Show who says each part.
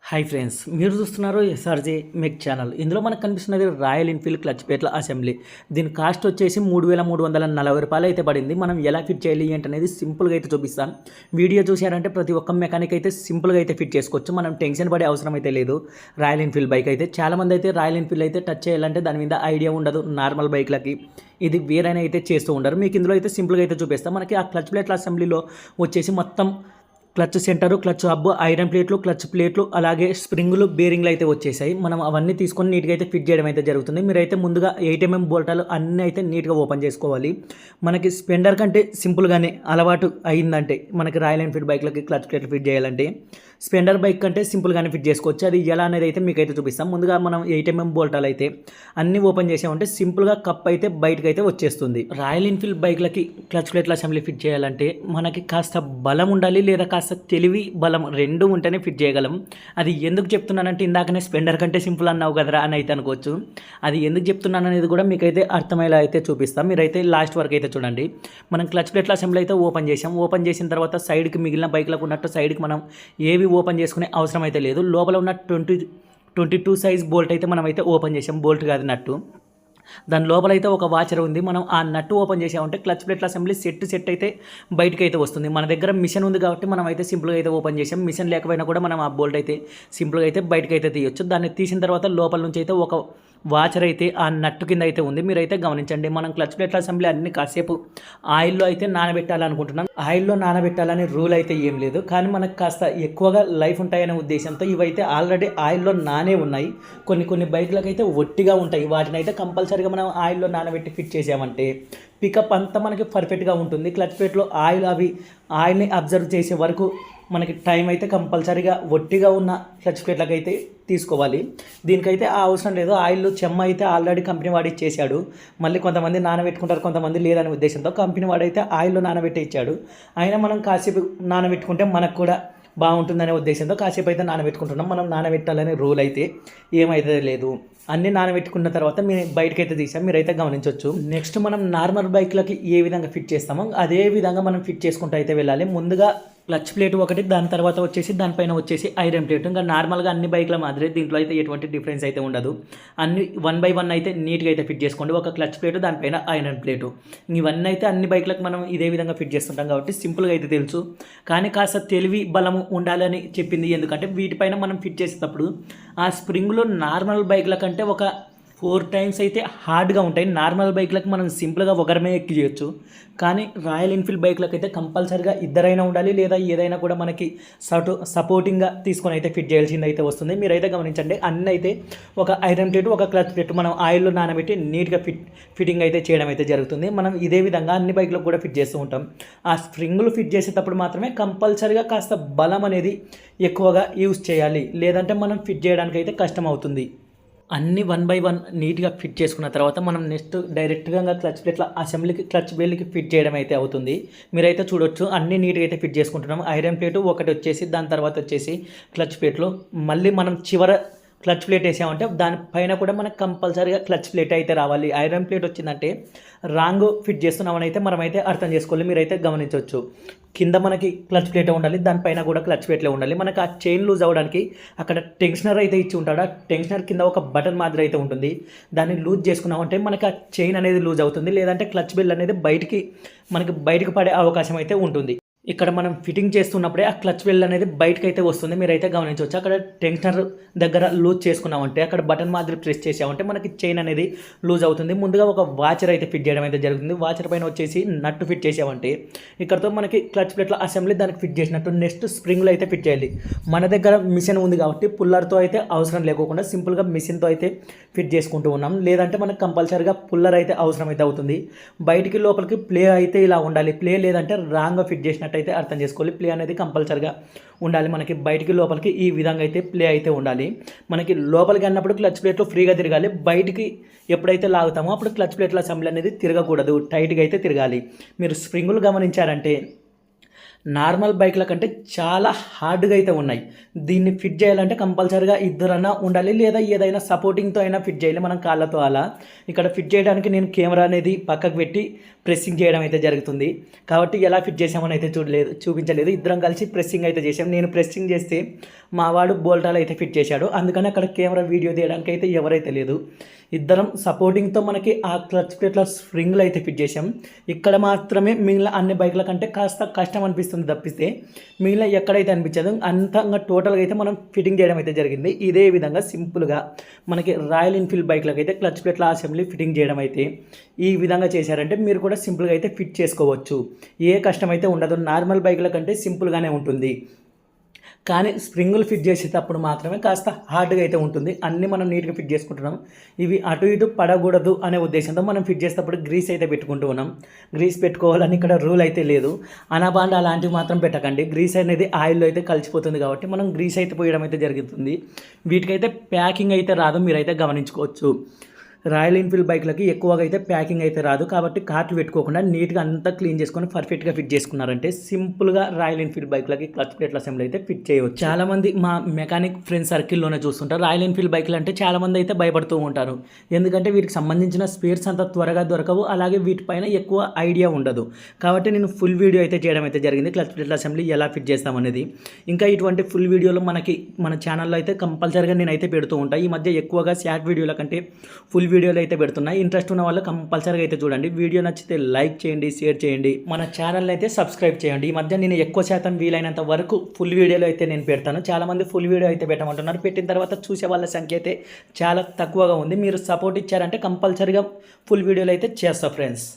Speaker 1: Hi friends, మీరు చూస్తున్నారు SRJ మెక్ channel. ఇందులో మనకు కనిపిస్తున్నది రాయల్ ఎన్ఫీల్డ్ క్లచ్ ప్లేట్ల అసెంబ్లీ. దీని కాస్ట్ వచ్చేసి 3340 రూపాయలు అయితే పడింది. మనం ఎలా ఫిట్ చేయాలి ఏంటనేది సింపుల్గా అయితే చూపిస్తాం. వీడియో చూసారంటే ప్రతి ఒక్క మెకానిక్ అయితే సింపుల్గా అయితే ఫిట్ చేసుకోవచ్చు. మనం టెన్షన్ పడే అవసరం అయితే లేదు. రాయల్ ఎన్ఫీల్డ్ బైక్ అయితే చాలామంది అయితే రాయల్ ఎన్ఫీల్డ్ అయితే టచ్ చేయాలంటే దాని మీద ఐడియా ఉండదు. నార్మల్ బైక్లకి ఇది వేరైనా అయితే చేస్తూ ఉండరు. మీకు ఇందులో అయితే సింపుల్గా అయితే చూపిస్తాం. మనకి ఆ క్లచ్ ప్లేట్ల అసెంబ్లీలో వచ్చేసి మొత్తం clutch centre, clutch hub, iron ప్లేట్లు, క్లచ్ ప్లేట్లు, అలాగే స్ప్రింగులు, బేరింగ్లు అయితే వచ్చేసాయి. మనం అవన్నీ తీసుకొని నీట్గా అయితే ఫిట్ చేయడం అయితే జరుగుతుంది. మీరైతే ముందుగా 8mm బోల్టాలు అన్నీ అయితే నీట్గా ఓపెన్ చేసుకోవాలి. మనకి స్పెండర్ కంటే సింపుల్గానే అలవాటు అయిందంటే మనకి రాయల్ ఎన్ఫీల్డ్ బైక్లకి క్లచ్ ప్లేట్లు ఫిట్ చేయాలంటే స్పెండర్ బైక్ కంటే సింపుల్గానే ఫిట్ చేసుకోవచ్చు. అది ఎలా అనేది అయితే మీకైతే చూపిస్తాం. ముందుగా మనం 8mm బోల్టాలు అయితే అన్నీ ఓపెన్ చేసామంటే సింపుల్గా కప్ అయితే బయటకు అయితే వచ్చేస్తుంది. రాయల్ ఎన్ఫీల్డ్ బైక్లకి క్లచ్ ప్లేట్ల అసెంబ్లీ ఫిట్ చేయాలంటే మనకి కాస్త బలం ఉండాలి, లేదా కాస్త తెలివి, బలం రెండు ఉంటేనే ఫిట్ చేయగలం. అది ఎందుకు చెప్తున్నానంటే ఇందాకనే స్పెండర్ కంటే సింపుల్ అన్నావు కదరా అని అయితే అనుకోవచ్చు. అది ఎందుకు చెప్తున్నాను అనేది కూడా మీకైతే అర్థమయ్యేలా అయితే చూపిస్తాం. మీరైతే లాస్ట్ వరకు అయితే చూడండి. మనం క్లచ్ ప్లేట్ల అసెంబ్లీ అయితే ఓపెన్ చేసాం. ఓపెన్ చేసిన తర్వాత సైడ్కి మిగిలిన బైక్లకు ఉన్నట్టు సైడ్కి మనం ఏవి ఓపెన్ చేసుకునే అవసరం అయితే లేదు. లోపల ఉన్న 22 సైజ్ బోల్ట్ అయితే మనం అయితే ఓపెన్ చేసాం. బోల్ట్ కాదు, నట్టు. దాని లోపల అయితే ఒక వాచర్ ఉంది. మనం ఆ నట్టు ఓపెన్ చేసామంటే క్లచ్ ప్లేట్ల అసెంబ్లీ సెట్ అయితే బయటకు అయితే వస్తుంది. మన దగ్గర మిషన్ ఉంది కాబట్టి మనం అయితే సింపుల్గా అయితే ఓపెన్ చేసాం. మిషన్ లేకపోయినా కూడా మనం ఆ బోల్ట్ అయితే సింపుల్గా అయితే బయటకు అయితే తీయొచ్చు. దాన్ని తీసిన తర్వాత లోపల నుంచి అయితే ఒక వాచర్ అయితే ఆ నట్టు కింద అయితే ఉంది. మీరైతే గమనించండి. మనం క్లచ్ ప్లేట్ల అసెంబ్లీ అన్ని కాసేపు ఆయిల్లో అయితే నానబెట్టాలనుకుంటున్నాం. ఆయిల్లో నానబెట్టాలని రూల్ అయితే ఏం లేదు, కానీ మనకు కాస్త ఎక్కువగా లైఫ్ ఉంటాయనే ఉద్దేశంతో ఇవైతే ఆల్రెడీ ఆయిల్లో నానే ఉన్నాయి. కొన్ని బైక్లకు అయితే ఒట్టిగా ఉంటాయి. వాటిని అయితే కంపల్సరీగా మనం ఆయిల్లో నానబెట్టి ఫిట్ చేసామంటే పికప్ అంతా మనకి పర్ఫెక్ట్గా ఉంటుంది. క్లచ్ ప్లేట్లో ఆయిల్ని అబ్జర్వ్ చేసే వరకు మనకి టైం అయితే కంపల్సరీగా ఒట్టిగా ఉన్న క్లచ్ ప్లేట్లకు అయితే తీసుకోవాలి. దీనికైతే ఆ అవసరం లేదు. ఆయిల్ చెమ్మ అయితే ఆల్రెడీ కంపెనీ వాడు ఇచ్చేసాడు. మళ్ళీ కొంతమంది నానబెట్టుకుంటారు, కొంతమంది లేదనే ఉద్దేశంతో కంపెనీ వాడైతే ఆయిల్లో నానబెట్టి ఇచ్చాడు. అయినా మనం కాసేపు నానబెట్టుకుంటే మనకు కూడా బాగుంటుందనే ఉద్దేశంతో కాసేపు అయితే నానబెట్టుకుంటున్నాం. మనం నానబెట్టాలనే రూల్ అయితే ఏమైతే లేదు. అన్నీ నానబెట్టుకున్న తర్వాత మేము బయటకైతే తీసాం. మీరైతే గమనించవచ్చు. నెక్స్ట్ మనం నార్మల్ బైక్లకి ఏ విధంగా ఫిట్ చేస్తామో అదే విధంగా మనం ఫిట్ చేసుకుంటూ అయితే వెళ్ళాలి. ముందుగా క్లచ్ ప్లేట్ ఒకటి, దాని తర్వాత వచ్చేసి దానిపైన వచ్చేసి ఐరన్ ప్లేట్. ఇంకా నార్మల్గా అన్ని బైక్ల మాదిరి దీంట్లో అయితే ఎటువంటి డిఫరెన్స్ అయితే ఉండదు. అన్ని 1 by 1 అయితే నీట్గా అయితే ఫిట్ చేసుకోండి. ఒక క్లచ్ ప్లేట్, దానిపైన ఐరన్ ప్లేటు. ఇవన్నీ అయితే అన్ని బైక్లకు మనం ఇదే విధంగా ఫిట్ చేస్తుంటాం కాబట్టి సింపుల్గా అయితే తెలుసు. కానీ కాస్త తెలివి, బలము ఉండాలని చెప్పింది. ఎందుకంటే వీటిపైన మనం ఫిట్ చేసేటప్పుడు ఆ స్ప్రింగ్లో నార్మల్ బైక్ల కంటే ఒక 4 times అయితే హార్డ్గా ఉంటాయి. నార్మల్ బైక్లకు మనం సింపుల్గా ఒకరమే ఎక్కి చేయొచ్చు. కానీ రాయల్ ఎన్ఫీల్డ్ బైక్లకు అయితే కంపల్సరీగా ఇద్దరైనా ఉండాలి, లేదా ఏదైనా కూడా మనకి సపోర్టింగ్గా తీసుకొని అయితే ఫిట్ చేయాల్సింది అయితే వస్తుంది. మీరైతే గమనించండి. అన్నీ అయితే ఒక ఐరన్ ప్లేట్, ఒక క్లచ్ ప్లేట్ మనం ఆయిల్లో నానబెట్టి నీట్గా ఫిట్టింగ్ అయితే చేయడం అయితే జరుగుతుంది. మనం ఇదే విధంగా అన్ని బైక్లకు కూడా ఫిట్ చేస్తూ ఉంటాం. ఆ స్ప్రింగులు ఫిట్ చేసేటప్పుడు మాత్రమే కంపల్సరీగా కాస్త బలం అనేది ఎక్కువగా యూజ్ చేయాలి, లేదంటే మనం ఫిట్ చేయడానికి అయితే కష్టం అవుతుంది. అన్ని 1 by 1 నీట్గా ఫిట్ చేసుకున్న తర్వాత మనం నెక్స్ట్ డైరెక్ట్గా క్లచ్ ప్లేట్ల అసెంబ్లీకి, క్లచ్ బెల్ట్కి ఫిట్ చేయడం అయితే అవుతుంది. మీరైతే చూడొచ్చు. అన్ని నీట్గా అయితే ఫిట్ చేసుకుంటున్నాం. ఐరన్ ప్లేటు ఒకటి వచ్చేసి, దాని తర్వాత వచ్చేసి క్లచ్ ప్లేట్లో మళ్ళీ మనం చివర క్లచ్ ప్లేట్ వేసామంటే దానిపైన కూడా మనకు కంపల్సరీగా క్లచ్ ప్లేట్ అయితే రావాలి. ఐరన్ ప్లేట్ వచ్చిందంటే రాంగ్ ఫిట్ చేస్తున్నామని అయితే మనమైతే అర్థం చేసుకోవాలి. మీరైతే గమనించవచ్చు. కింద మనకి క్లచ్ ప్లేటే ఉండాలి, దానిపైన కూడా క్లచ్ ప్లేట్లే ఉండాలి. మనకు ఆ చైన్ లూజ్ అవ్వడానికి అక్కడ టెన్షనర్ అయితే ఇచ్చి ఉంటాడు. ఆ టెన్షనర్ కింద ఒక బటన్ మాదిరి అయితే ఉంటుంది. దాన్ని లూజ్ చేసుకున్నామంటే మనకి ఆ చైన్ అనేది లూజ్ అవుతుంది, లేదంటే క్లచ్ బెల్ అనేది బయటకు పడే అవకాశం అయితే ఉంటుంది. ఇక్కడ మనం ఫిట్టింగ్ చేస్తున్నప్పుడే ఆ క్లచ్ బెల్ అనేది బయటకు అయితే వస్తుంది. మీరైతే గమనించవచ్చు. అక్కడ టెన్షనర్ దగ్గర లూజ్ చేసుకున్నామంటే అక్కడ బటన్ మాదిరి ప్రెస్ చేసామంటే మనకి చైన్ అనేది లూజ్ అవుతుంది. ముందుగా ఒక వాచర్ అయితే ఫిట్ చేయడం అయితే జరుగుతుంది. వాచర్ పైన వచ్చేసి నట్టు ఫిట్ చేసామంటే ఇక్కడతో మనకి క్లచ్ ప్లేట్ల అసెంబ్లీ దానికి ఫిట్ చేసినట్టు. నెక్స్ట్ స్ప్రింగ్లు అయితే ఫిట్ చేయాలి. మన దగ్గర మిషన్ ఉంది కాబట్టి పుల్లర్తో అయితే అవసరం లేకుండా సింపుల్గా మిషన్తో అయితే ఫిట్ చేసుకుంటూ ఉన్నాం. లేదంటే మనకు కంపల్సరీగా పుల్లర్ అయితే అవసరం అయితే అవుతుంది. బయటికి లోపలికి ప్లే అయితే ఇలా ఉండాలి. ప్లే లేదంటే రాంగ్గా ఫిట్ చేసినట్టు అయితే అర్థం చేసుకోవాలి. ప్లే అనేది కంపల్సరీగా ఉండాలి. మనకి బయటికి లోపలికి ఈ విధంగా అయితే ప్లే అయితే ఉండాలి. మనకి లోపలికి అన్నప్పుడు క్లచ్ ప్లేట్లో ఫ్రీగా తిరగాలి. బయటికి ఎప్పుడైతే లాగుతామో అప్పుడు క్లచ్ ప్లేట్ల అసెంబ్లీ అనేది తిరగకూడదు, టైట్గా అయితే తిరగాలి. మీరు స్ప్రింగులు గమనించారంటే నార్మల్ బైక్ల కంటే చాలా హార్డ్గా అయితే ఉన్నాయి. దీన్ని ఫిట్ చేయాలంటే కంపల్సరీగా ఇద్దరన్నా ఉండాలి, లేదా ఏదైనా సపోర్టింగ్తో అయినా ఫిట్ చేయాలి మనం కాళ్ళతో. అలా ఇక్కడ ఫిట్ చేయడానికి నేను కెమెరా అనేది పక్కకు పెట్టి ప్రెస్సింగ్ చేయడం అయితే జరుగుతుంది. కాబట్టి ఎలా ఫిట్ చేసామని అయితే చూపించలేదు. ఇద్దరం కలిసి ప్రెస్సింగ్ అయితే చేసాం. నేను ప్రెస్సింగ్ చేస్తే మా వాడు బోల్టాలు అయితే ఫిట్ చేశాడు. అందుకని అక్కడ కెమెరా వీడియో తీయడానికి అయితే ఎవరైతే లేదు. ఇద్దరం సపోర్టింగ్తో మనకి ఆ క్లచ్ ప్లేట్ల స్ప్రింగ్లు అయితే ఫిట్ చేసాం. ఇక్కడ మాత్రమే మిగిలిన అన్ని బైక్ల కంటే కాస్త కష్టం అనిపిస్తుంది తప్పిస్తే మిగిలిన ఎక్కడైతే అనిపించదు అంతంగా టోటల్గా అయితే మనం ఫిట్టింగ్ చేయడం అయితే జరిగింది. ఇదే విధంగా సింపుల్గా మనకి రాయల్ ఎన్ఫీల్డ్ బైక్లకు అయితే క్లచ్ ప్లేట్ల అసెంబ్లీ ఫిట్టింగ్ చేయడం అయితే ఈ విధంగా చేశారంటే మీరు కూడా సింపుల్గా అయితే ఫిట్ చేసుకోవచ్చు. ఏ కష్టం అయితే ఉండదు. నార్మల్ బైక్ల కంటే సింపుల్గానే ఉంటుంది. కానీ స్ప్రింగులు ఫిట్ చేసేటప్పుడు మాత్రమే కాస్త హార్డ్గా అయితే ఉంటుంది. అన్నీ మనం నీట్గా ఫిట్ చేసుకుంటున్నాం. ఇవి అటు ఇటు పడకూడదు అనే ఉద్దేశంతో మనం ఫిట్ చేసేటప్పుడు గ్రీస్ అయితే పెట్టుకుంటూ ఉన్నాం. గ్రీస్ పెట్టుకోవాలని ఇక్కడ రూల్ అయితే లేదు. అనబాండ్ అలాంటివి మాత్రం పెట్టకండి. గ్రీస్ అనేది ఆయిల్లో అయితే కలిసిపోతుంది కాబట్టి మనం గ్రీస్ అయితే పోయడం అయితే జరుగుతుంది. వీటికైతే ప్యాకింగ్ అయితే రాదు, మీరైతే గమనించుకోవచ్చు. రాయల్ ఎన్ఫీల్డ్ బైక్లకి ఎక్కువగా అయితే ప్యాకింగ్ అయితే రాదు. కాబట్టి కార్ట్లు పెట్టుకోకుండా నీట్గా అంతా క్లీన్ చేసుకొని పర్ఫెక్ట్గా ఫిట్ చేసుకున్నారంటే సింపుల్గా రాయల్ ఎన్ఫీల్డ్ బైక్లకి క్లచ్ ప్లేట్ల అసెంబ్లీ అయితే ఫిట్ చేయవచ్చు. చాలామంది మా మెకానిక్ ఫ్రెండ్ సర్కిల్లోనే చూస్తుంటారు. రాయల్ ఎన్ఫీల్డ్ బైక్లు అంటే చాలామంది అయితే భయపడుతూ ఉంటారు. ఎందుకంటే వీటికి సంబంధించిన స్పేర్స్ అంత త్వరగా దొరకవు, అలాగే వీటిపైన ఎక్కువ ఐడియా ఉండదు. కాబట్టి నేను ఫుల్ వీడియో అయితే చేయడం అయితే జరిగింది క్లచ్ ప్లేట్ల అసెంబ్లీ ఎలా ఫిట్ చేస్తామనేది. ఇంకా ఇటువంటి ఫుల్ వీడియోలు మన ఛానల్లో అయితే కంపల్సరీగా నేనైతే పెడుతూ ఉంటాను. ఈ మధ్య ఎక్కువగా షార్ట్ వీడియోల కంటే ఫుల్ వీడియోలు అయితే పెడుతున్నాయి. ఇంట్రెస్ట్ ఉన్న వాళ్ళు కంపల్సరీగా అయితే చూడండి. వీడియో నచ్చితే లైక్ చేయండి, షేర్ చేయండి, మన ఛానల్ని అయితే సబ్స్క్రైబ్ చేయండి. ఈ మధ్య నేను ఎక్కువ శాతం వీలైనంత వరకు ఫుల్ వీడియోలో అయితే నేను పెడతాను. చాలామంది ఫుల్ వీడియో అయితే పెట్టమంటున్నారు. పెట్టిన తర్వాత చూసే వాళ్ళ సంఖ్య అయితే చాలా తక్కువగా ఉంది. మీరు సపోర్ట్ ఇచ్చారంటే కంపల్సరీగా ఫుల్ వీడియోలు అయితే చేస్తా ఫ్రెండ్స్.